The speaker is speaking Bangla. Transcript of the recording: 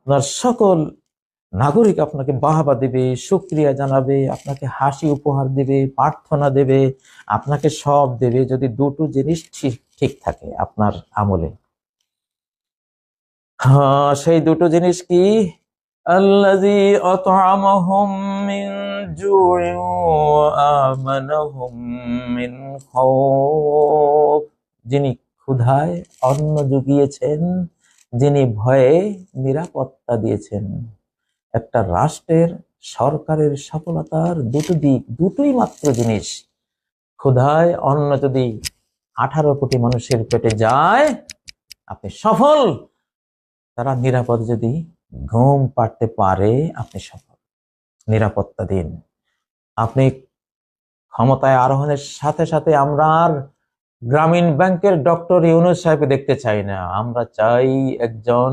আপনার সকল নাগরিক আপনাকে বাহবা দেবে, শুকরিয়া জানাবে, আপনাকে হাসি উপহার দেবে, প্রার্থনা দেবে, আপনাকে সব দেবে, যদি দুটো জিনিস ঠিক ঠিক থাকে আপনার আমলে। হ্যাঁ, সেই দুটো জিনিস কি? আল্লাযী আত'আমাহুম মিন জু'ইন ওয়া আমানাহুম মিন খাউফ। যিনি ক্ষুধায় অন্ন জুগিয়েছেন, যিনি ভয়ে নিরাপত্তা দিয়েছেন। একটা রাষ্ট্রের, সরকারের সফলতার দুটো দিক, দুটোই মাত্র জিনিস। ক্ষুধায় অন্ন যদি 18 কোটি মানুষের পেটে যায়, আপনি সফল। তারা নিরাপদ যদি ঘুম পাড়তে পারে, আপনি সফল। নিরাপত্তা দিন। আপনি ক্ষমতায় আরোহণের সাথে সাথে আমরা আর গ্রামীণ ব্যাংকের ডক্টর ইউনূস সাহেবকে দেখতে চাই না। আমরা চাই একজন